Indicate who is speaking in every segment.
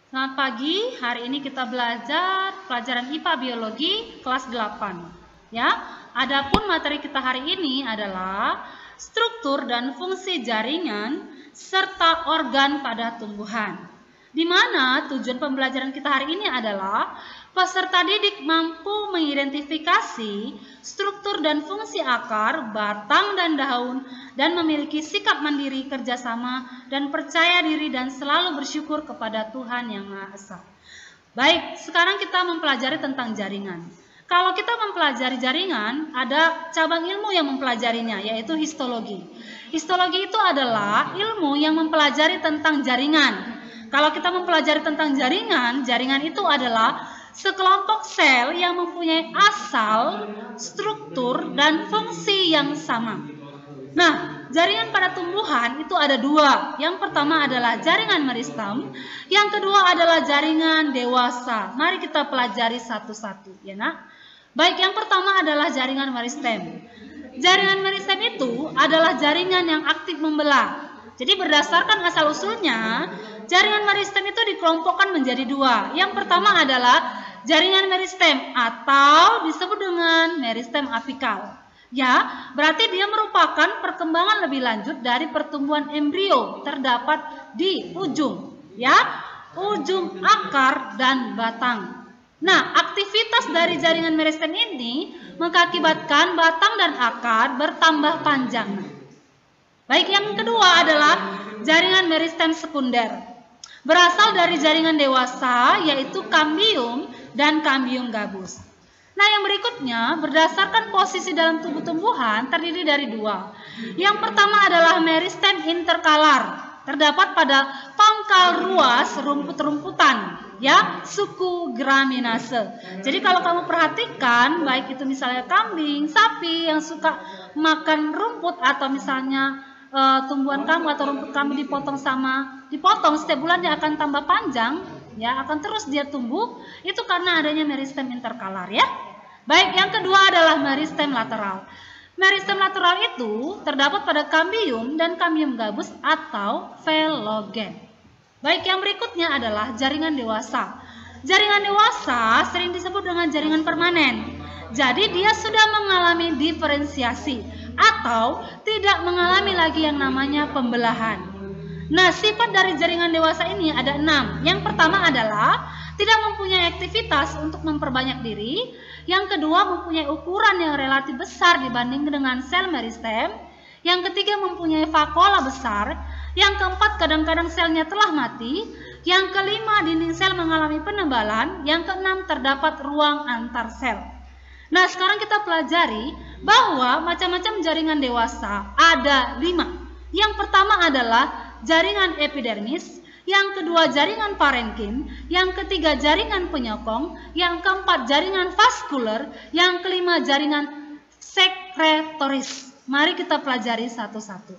Speaker 1: Selamat pagi, hari ini kita belajar pelajaran IPA Biologi kelas 8. Ya, adapun materi kita hari ini adalah struktur dan fungsi jaringan serta organ pada tumbuhan. Di mana tujuan pembelajaran kita hari ini adalah peserta didik mampu mengidentifikasi struktur dan fungsi akar, batang, dan daun, dan memiliki sikap mandiri, kerjasama, dan percaya diri, dan selalu bersyukur kepada Tuhan Yang Maha Esa. Baik, sekarang kita mempelajari tentang jaringan. Kalau kita mempelajari jaringan, ada cabang ilmu yang mempelajarinya, yaitu histologi. Histologi itu adalah ilmu yang mempelajari tentang jaringan. Kalau kita mempelajari tentang jaringan, jaringan itu adalah sekelompok sel yang mempunyai asal, struktur, dan fungsi yang sama. Nah, jaringan pada tumbuhan itu ada dua. Yang pertama adalah jaringan meristem, yang kedua adalah jaringan dewasa. Mari kita pelajari satu-satu, ya nak. Baik, yang pertama adalah jaringan meristem. Jaringan meristem itu adalah jaringan yang aktif membelah. Jadi berdasarkan asal-usulnya, jaringan meristem itu dikelompokkan menjadi dua. Yang pertama adalah jaringan meristem atau disebut dengan meristem apikal. Ya, berarti dia merupakan perkembangan lebih lanjut dari pertumbuhan embrio terdapat di ujung, ya, ujung akar dan batang. Nah, aktivitas dari jaringan meristem ini mengakibatkan batang dan akar bertambah panjang. Baik, yang kedua adalah jaringan meristem sekunder. Berasal dari jaringan dewasa, yaitu kambium dan kambium gabus. Nah, yang berikutnya berdasarkan posisi dalam tubuh tumbuhan terdiri dari dua. Yang pertama adalah meristem interkalar. Terdapat pada pangkal ruas rumput-rumputan, ya, suku Gramineaceae. Jadi kalau kamu perhatikan, baik itu misalnya kambing, sapi yang suka makan rumput, atau misalnya tumbuhan kamu atau rumput kamu dipotong setiap bulan dia akan tambah panjang, ya, akan terus dia tumbuh, itu karena adanya meristem interkalar, ya. Baik, yang kedua adalah meristem lateral. Meristem lateral itu terdapat pada kambium dan kambium gabus atau velogen. Baik, yang berikutnya adalah jaringan dewasa. Jaringan dewasa sering disebut dengan jaringan permanen. Jadi dia sudah mengalami diferensiasi atau tidak mengalami lagi yang namanya pembelahan. Nah, sifat dari jaringan dewasa ini ada 6. Yang pertama adalah tidak mempunyai aktivitas untuk memperbanyak diri. Yang kedua, mempunyai ukuran yang relatif besar dibanding dengan sel meristem. Yang ketiga, mempunyai vakuola besar. Yang keempat, kadang-kadang selnya telah mati. Yang kelima, dinding sel mengalami penebalan. Yang keenam, terdapat ruang antar sel. Nah, sekarang kita pelajari bahwa macam-macam jaringan dewasa ada 5. Yang pertama adalah jaringan epidermis, yang kedua jaringan parenkim, yang ketiga jaringan penyokong, yang keempat jaringan vaskuler, yang kelima jaringan sekretoris. Mari kita pelajari satu-satu.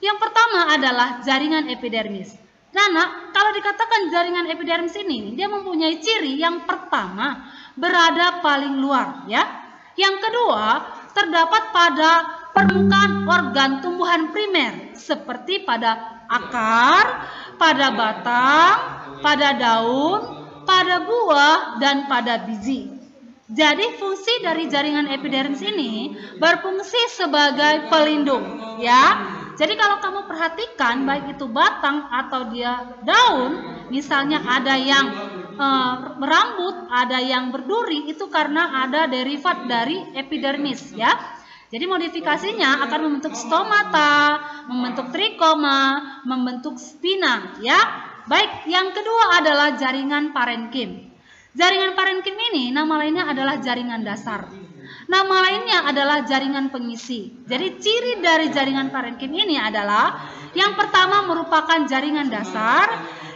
Speaker 1: Yang pertama adalah jaringan epidermis. Nah, kalau dikatakan jaringan epidermis ini, dia mempunyai ciri yang pertama berada paling luar, ya. Yang kedua, terdapat pada permukaan organ tumbuhan primer seperti pada akar, pada batang, pada daun, pada buah, dan pada biji. Jadi fungsi dari jaringan epidermis ini berfungsi sebagai pelindung, ya. Jadi kalau kamu perhatikan, baik itu batang atau dia daun, misalnya ada yang berambut, ada yang berduri, itu karena ada derivat dari epidermis, ya. Jadi modifikasinya akan membentuk stomata, membentuk trikoma, membentuk spina, ya. Baik, yang kedua adalah jaringan parenkim. Jaringan parenkim ini nama lainnya adalah jaringan dasar. Nama lainnya adalah jaringan pengisi. Jadi ciri dari jaringan parenkim ini adalah yang pertama merupakan jaringan dasar,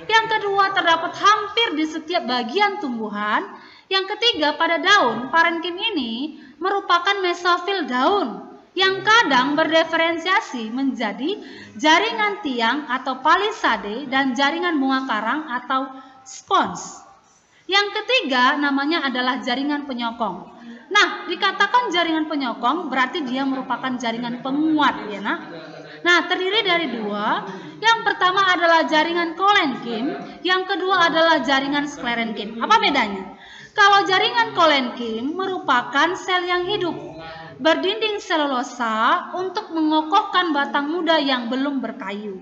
Speaker 1: yang kedua terdapat hampir di setiap bagian tumbuhan, yang ketiga pada daun. Parenkim ini merupakan mesofil daun yang kadang berdiferensiasi menjadi jaringan tiang atau palisade dan jaringan bunga karang atau spons. Yang ketiga namanya adalah jaringan penyokong. Nah, dikatakan jaringan penyokong berarti dia merupakan jaringan penguat ya nak. Nah, terdiri dari dua. Yang pertama adalah jaringan kolenkim, yang kedua adalah jaringan sklerenkim. Apa bedanya? Kalau jaringan kolenkim merupakan sel yang hidup, berdinding selulosa untuk mengokohkan batang muda yang belum berkayu.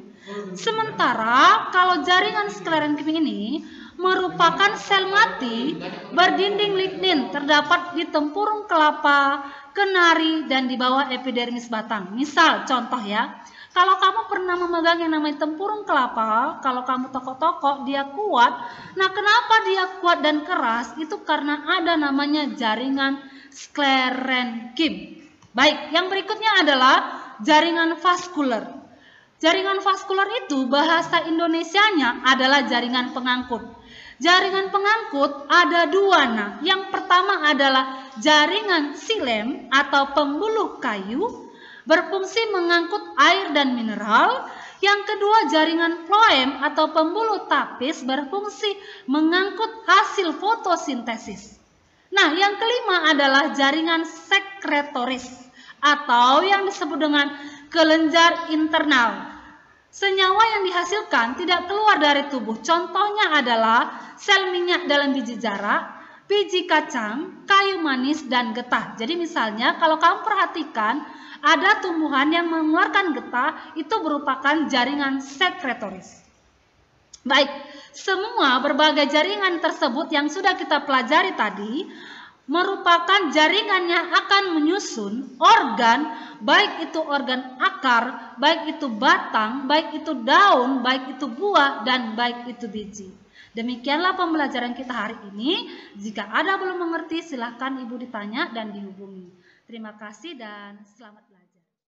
Speaker 1: Sementara kalau jaringan sklerenkim ini merupakan sel mati, berdinding lignin, terdapat di tempurung kelapa, kenari, dan di bawah epidermis batang. Misal, contoh ya. Kalau kamu pernah memegang yang namanya tempurung kelapa, kalau kamu tokok-tokok, dia kuat. Nah, kenapa dia kuat dan keras? Itu karena ada namanya jaringan sklerenkim. Baik, yang berikutnya adalah jaringan vaskuler. Jaringan vaskuler itu bahasa Indonesianya adalah jaringan pengangkut. Jaringan pengangkut ada dua. Nah, yang pertama adalah jaringan silem atau pembuluh kayu, berfungsi mengangkut air dan mineral. Yang kedua jaringan floem atau pembuluh tapis, berfungsi mengangkut hasil fotosintesis. Nah, yang kelima adalah jaringan sekretoris atau yang disebut dengan kelenjar internal. Senyawa yang dihasilkan tidak keluar dari tubuh. Contohnya adalah sel minyak dalam biji jarak, biji kacang, kayu manis, dan getah. Jadi misalnya kalau kamu perhatikan, ada tumbuhan yang mengeluarkan getah, itu merupakan jaringan sekretoris. Baik, semua berbagai jaringan tersebut yang sudah kita pelajari tadi merupakan jaringan yang akan menyusun organ, baik itu organ akar, baik itu batang, baik itu daun, baik itu buah, dan baik itu biji. Demikianlah pembelajaran kita hari ini. Jika ada belum mengerti, silahkan Ibu ditanya dan dihubungi. Terima kasih dan selamat belajar.